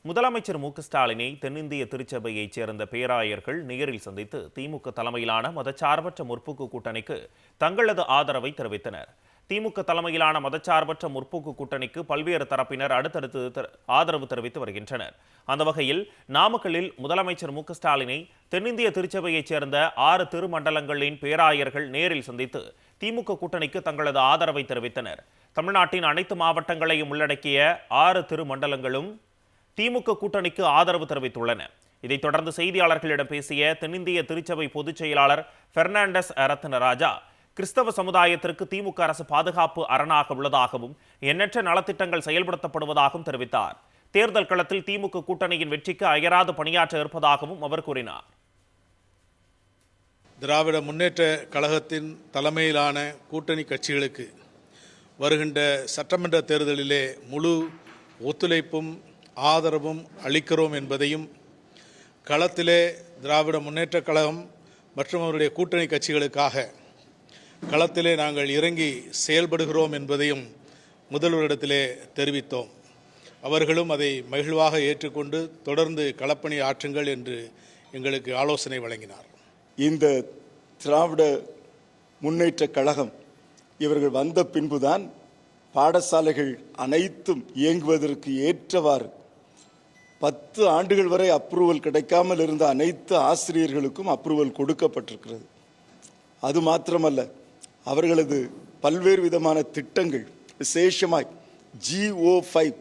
முதலமைச்சர் மு.க.ஸ்டாலினை தென்னிந்திய திருச்சபையைச் சேர்ந்த பேராயர்கள் நேரில் சந்தித்து திமுக தலைமையிலான மதச்சார்பற்ற முற்போக்கு கூட்டணிக்கு தங்களது ஆதரவை தெரிவித்தனர். திமுக தலைமையிலான மதச்சார்பற்ற முற்போக்கு கூட்டணிக்கு பல்வேறு தரப்பினர் அடுத்தடுத்து ஆதரவு தெரிவித்து வருகின்றனர். அந்த வகையில் நாமக்கல்லில் முதலமைச்சர் மு.க.ஸ்டாலினை தென்னிந்திய திருச்சபையைச் சேர்ந்த 6 திருமண்டலங்களின் பேராயர்கள் நேரில் சந்தித்து திமுக கூட்டணிக்கு தங்களது ஆதரவை தெரிவித்தனர். தமிழ்நாட்டின் அனைத்து மாவட்டங்களையும் உள்ளடக்கிய 6 திருமண்டலங்களும் திமுக கூட்டணிக்கு ஆதரவு தெரிவித்துள்ளன. இதைத் தொடர்ந்து செய்தியாளர்களிடம் பேசிய தென்னிந்திய திருச்சபை பொதுச் செயலாளர் பெர்னாண்டஸ் ரத்னராஜா, கிறிஸ்தவ சமுதாயத்திற்கு திமுக அரசு பாதுகாப்பு அரணாக உள்ளதாகவும் எண்ணற்ற நலத்திட்டங்கள் செயல்படுத்தப்படுவதாகவும் தெரிவித்தார். தேர்தல் களத்தில் திமுக கூட்டணியின் வெற்றிக்கு அயராது பணியாற்ற இருப்பதாகவும் அவர் கூறினார். திராவிட முன்னேற்ற கழகத்தின் தலைமையிலான கூட்டணி கட்சிகளுக்கு வருகின்ற சட்டமன்ற தேர்தலிலே முழு ஒத்துழைப்பும் ஆதரவும் அளிக்கிறோம் என்பதையும், களத்திலே திராவிட முன்னேற்ற கழகம் மற்றும் அவருடைய கூட்டணி கட்சிகளுக்காக களத்திலே நாங்கள் இறங்கி செயல்படுகிறோம் என்பதையும் முதல்வரிடத்திலே தெரிவித்தோம். அவர்களும் அதை மகிழ்வாக ஏற்றுக்கொண்டு தொடர்ந்து களப்பணி ஆற்றுங்கள் என்று எங்களுக்கு ஆலோசனை வழங்கினார். இந்த திராவிட முன்னேற்ற கழகம் இவர்கள் வந்த பின்புதான் பாடசாலைகள் அனைத்தும் இயங்குவதற்கு ஏற்றவாறு 10 ஆண்டுகள் வரை அப்ரூவல் கிடைக்காமல் இருந்த அனைத்து ஆசிரியர்களுக்கும் அப்ரூவல் கொடுக்கப்பட்டிருக்கிறது. அது மாத்திரமல்ல, அவர்களது பல்வேறு விதமான திட்டங்கள், விசேஷமாய் GO5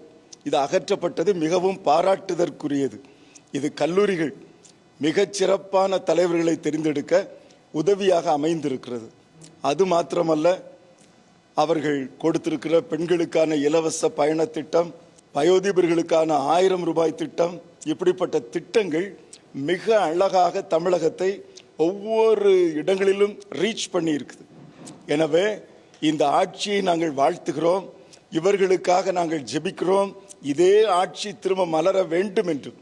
இது அகற்றப்பட்டது மிகவும் பாராட்டுதற்குரியது. இது கல்லூரிகள் மிகச்சிறப்பான தலைவர்களை தெரிந்தெடுக்க உதவியாக அமைந்திருக்கிறது. அது மாத்திரமல்ல, அவர்கள் கொடுத்திருக்கிற பெண்களுக்கான இலவச பயண திட்டம், வயோதிபர்களுக்கான 1000 ரூபாய் திட்டம், இப்படிப்பட்ட திட்டங்கள் மிக அழகாக தமிழகத்தை ஒவ்வொரு இடங்களிலும் ரீச் பண்ணி இருக்குது. எனவே இந்த ஆட்சியை நாங்கள் வாழ்த்துகிறோம், இவர்களுக்காக நாங்கள் ஜெபிக்கிறோம். இதே ஆட்சி திரும்ப மலர வேண்டும் என்றும்